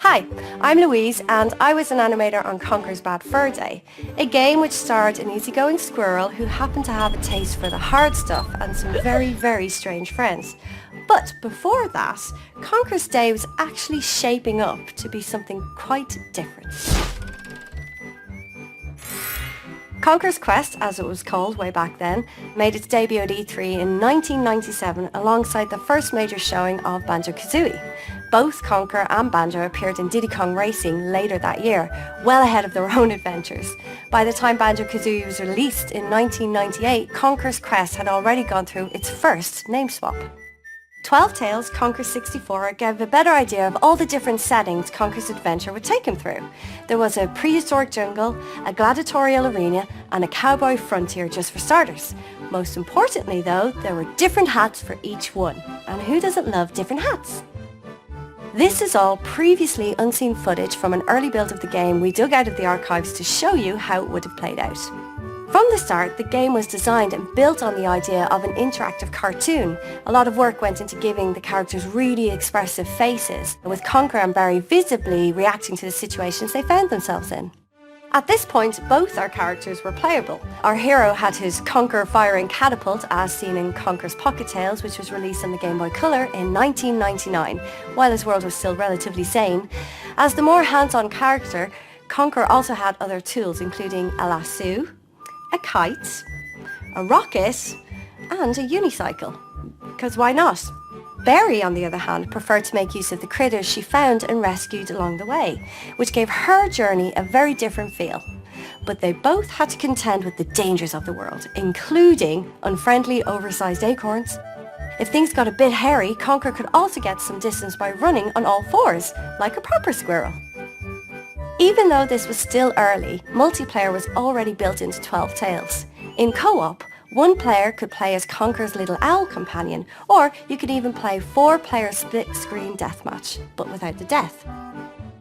Hi, I'm Louise and I was an animator on Conker's Bad Fur Day, a game which starred an easygoing squirrel who happened to have a taste for the hard stuff and some very strange friends. But before that, Conker's Day was actually shaping up to be something quite different. Conker's Quest, as it was called way back then, made its debut at E3 in 1997 alongside the first major showing of Banjo-Kazooie. Both Conker and Banjo appeared in Diddy Kong Racing later that year, well ahead of their own adventures. By the time Banjo-Kazooie was released in 1998, Conker's Quest had already gone through its first name swap. 12 Tales Conker 64 gave a better idea of all the different settings Conker's adventure would take him through. There was a prehistoric jungle, a gladiatorial arena, and a cowboy frontier just for starters. Most importantly though, there were different hats for each one. And who doesn't love different hats? This is all previously unseen footage from an early build of the game we dug out of the archives to show you how it would have played out. From the start, the game was designed and built on the idea of an interactive cartoon. A lot of work went into giving the characters really expressive faces, with Conker and Barry visibly reacting to the situations they found themselves in. At this point, both our characters were playable. Our hero had his Conker firing catapult, as seen in Conker's Pocket Tales, which was released on the Game Boy Color in 1999, while his world was still relatively sane. As the more hands-on character, Conker also had other tools, including a lasso, a kite, a rocket, and a unicycle. Because why not? Barry, on the other hand, preferred to make use of the critters she found and rescued along the way, which gave her journey a very different feel. But they both had to contend with the dangers of the world, including unfriendly, oversized acorns. If things got a bit hairy, Conker could also get some distance by running on all fours, like a proper squirrel. Even though this was still early, multiplayer was already built into 12 Tales. In co-op, one player could play as Conker's little owl companion, or you could even play 4-player split-screen deathmatch, but without the death.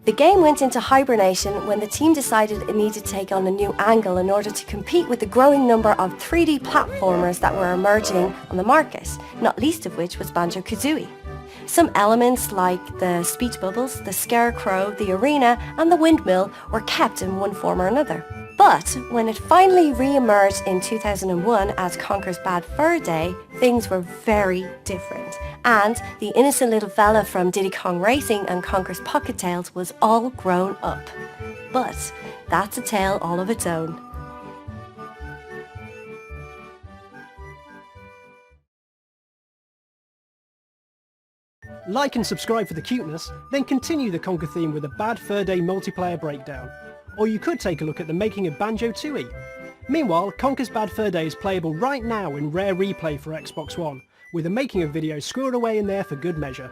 The game went into hibernation when the team decided it needed to take on a new angle in order to compete with the growing number of 3D platformers that were emerging on the market, not least of which was Banjo-Kazooie. Some elements like the speech bubbles, the scarecrow, the arena and the windmill were kept in one form or another. But when it finally re-emerged in 2001 as Conker's Bad Fur Day, things were very different. And the innocent little fella from Diddy Kong Racing and Conker's Pocket Tales was all grown up. But that's a tale all of its own. Like and subscribe for the cuteness, then continue the Conker theme with a Bad Fur Day multiplayer breakdown. Or you could take a look at the making of Banjo-Tooie. Meanwhile, Conker's Bad Fur Day is playable right now in rare replay for Xbox One, with a making of video squirreled away in there for good measure.